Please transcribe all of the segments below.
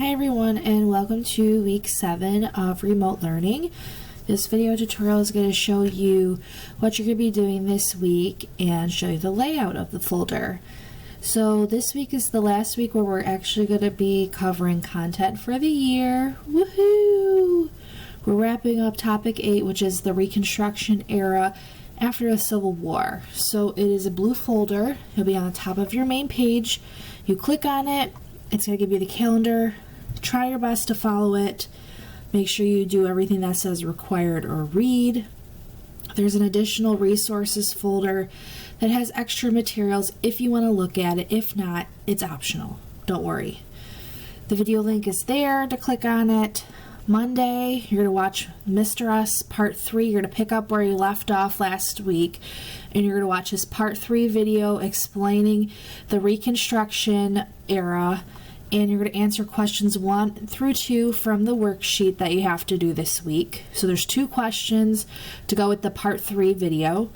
Hi everyone, and welcome to week 7 of remote learning. This video tutorial is going to show you what you're going to be doing this week and show you the layout of the folder. So this week is the last week where we're actually going to be covering content for the year. Woohoo! We're wrapping up topic 8, which is the Reconstruction era after the Civil War. So it is a blue folder. It'll be on the top of your main page. You click on it. It's going to give you the calendar. Try your best to follow it. Make sure you do everything that says required or read. There's an additional resources folder that has extra materials if you want to look at it. If not, it's optional. Don't worry. The video link is there to click on it. Monday, you're going to watch Mr. S Part 3. You're going to pick up where you left off last week, and you're going to watch his Part 3 video explaining the Reconstruction era, and you're going to answer questions 1 through 2 from the worksheet that you have to do this week. So there's 2 questions to go with the Part 3 video.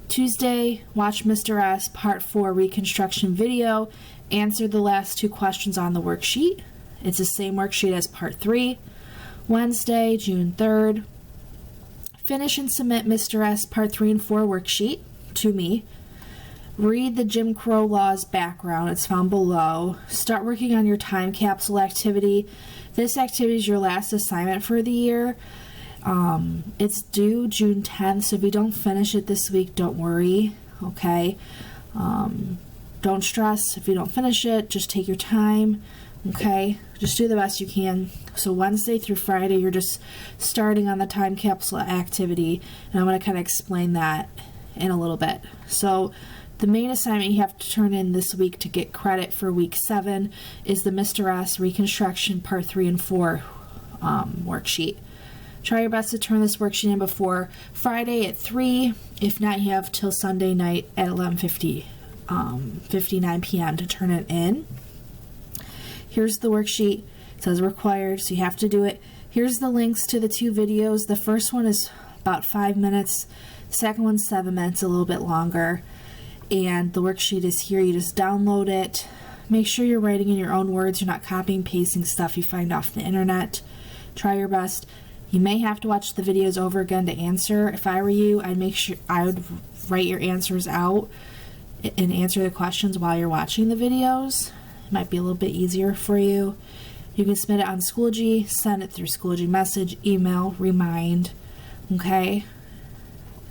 Tuesday, watch Mr. S Part 4 Reconstruction video. Answer the last 2 questions on the worksheet. It's the same worksheet as Part 3. Wednesday, June 3rd, finish and submit Mr. S Part 3 and 4 worksheet to me. Read the Jim Crow laws background. It's found below. Start working on your time capsule activity. This activity is your last assignment for the year. It's due June 10th, so if you don't finish it this week, don't worry, okay? Don't stress if you don't finish it. Just take your time, okay? Just do the best you can. So Wednesday through Friday, you're just starting on the time capsule activity, and I'm going to kind of explain that in a little bit. So the main assignment you have to turn in this week to get credit for week 7 is the Mr. S Reconstruction Part 3 and 4 worksheet. Try your best to turn this worksheet in before Friday at 3. If not, you have till Sunday night at 11:59 p.m. to turn it in. Here's the worksheet. It says required, so you have to do it. Here's the links to the 2 videos. The first one is about 5 minutes. The second one's 7 minutes, a little bit longer. And the worksheet is here. You just download it. Make sure you're writing in your own words. You're not copying, pasting stuff you find off the internet. Try your best. You may have to watch the videos over again to answer. If I were you, I would write your answers out and answer the questions while you're watching the videos. It might be a little bit easier for you. You can submit it on Schoology, send it through Schoology message, email, remind. Okay,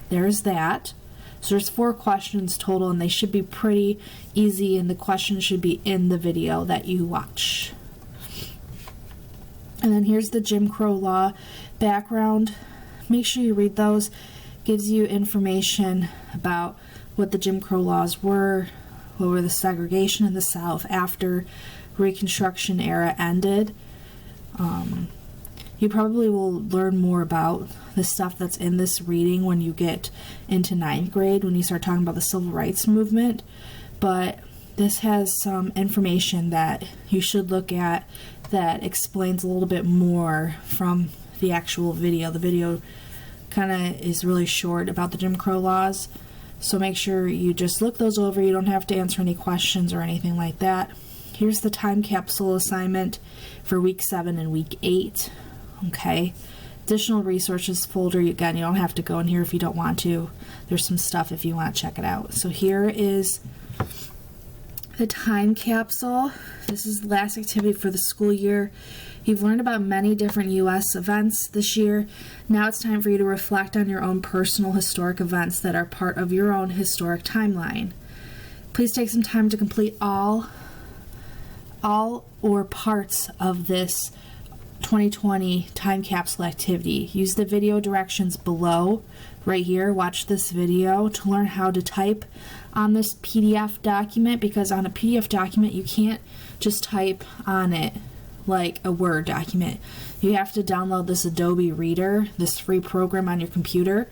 there's that. So there's 4 questions total, and they should be pretty easy, and the questions should be in the video that you watch. And then here's the Jim Crow law background. Make sure you read those. Gives you information about what the Jim Crow laws were, what were the segregation in the South after Reconstruction era ended. You probably will learn more about the stuff that's in this reading when you get into 9th grade, when you start talking about the Civil Rights Movement. But this has some information that you should look at that explains a little bit more from the actual video. The video kind of is really short about the Jim Crow laws, so make sure you just look those over. You don't have to answer any questions or anything like that. Here's the time capsule assignment for week 7 and week 8. Okay, additional resources folder. Again, you don't have to go in here if you don't want to. There's some stuff if you want to check it out. So here is the time capsule. This is the last activity for the school year. You've learned about many different U.S. events this year. Now it's time for you to reflect on your own personal historic events that are part of your own historic timeline. Please take some time to complete all or parts of this 2020 time capsule activity. Use the video directions below right here. Watch this video to learn how to type on this PDF document, because on a PDF document you can't just type on it like a Word document. You have to download this Adobe Reader, this free program on your computer,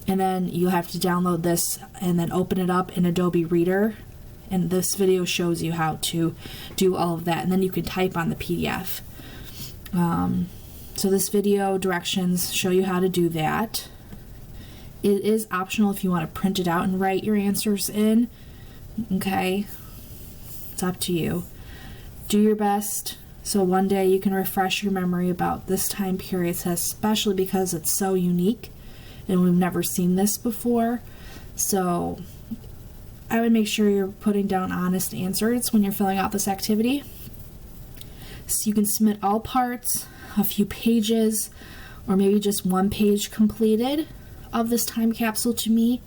and then you have to download this and then open it up in Adobe Reader, and this video shows you how to do all of that, and then you can type on the PDF. So this video directions show you how to do that. It is optional if you want to print it out and write your answers in. Okay, it's up to you. Do your best So one day you can refresh your memory about this time period, especially because it's so unique and we've never seen this before. So I would make sure you're putting down honest answers when you're filling out this activity. So you can submit all parts, a few pages, or maybe just one page completed of this time capsule to me.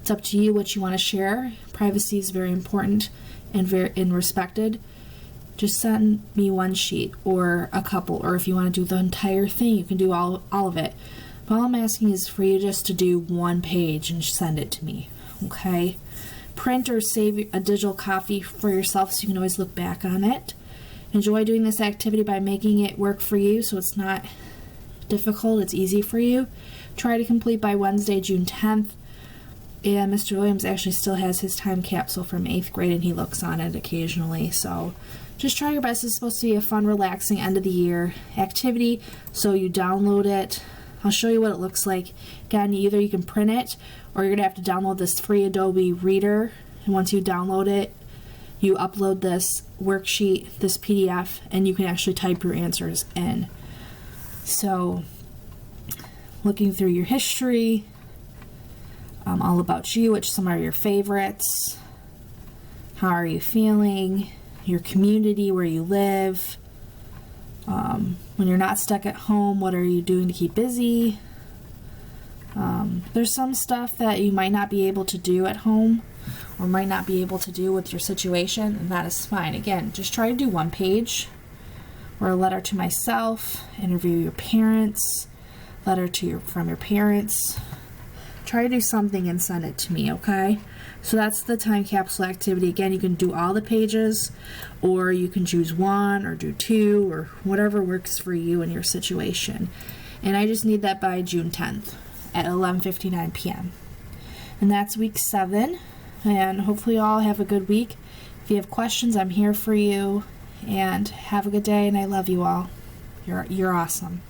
It's up to you what you want to share. Privacy is very important and respected. Just send me one sheet or a couple, or if you want to do the entire thing, you can do all of it. But all I'm asking is for you just to do one page and send it to me, okay? Print or save a digital copy for yourself so you can always look back on it. Enjoy doing this activity by making it work for you so it's not difficult, it's easy for you. Try to complete by Wednesday, June 10th. And Mr. Williams actually still has his time capsule from 8th grade and he looks on it occasionally. So just try your best. It's supposed to be a fun, relaxing end of the year activity. So you download it. I'll show you what it looks like. Again, either you can print it or you're going to have to download this free Adobe Reader. And once you download it, you upload this worksheet, this PDF, and you can actually type your answers in. So, looking through your history, all about you, which some are your favorites, how are you feeling, your community, where you live, when you're not stuck at home, what are you doing to keep busy? There's some stuff that you might not be able to do at home or might not be able to do with your situation, and that is fine. Again, just try to do one page, or a letter to myself, interview your parents, letter from your parents. Try to do something and send it to me, okay? So that's the time capsule activity. Again, you can do all the pages, or you can choose one or do two, or whatever works for you and your situation. And I just need that by June 10th at 11:59 p.m. And that's week 7. And hopefully you all have a good week. If you have questions, I'm here for you. And have a good day, and I love you all. You're awesome.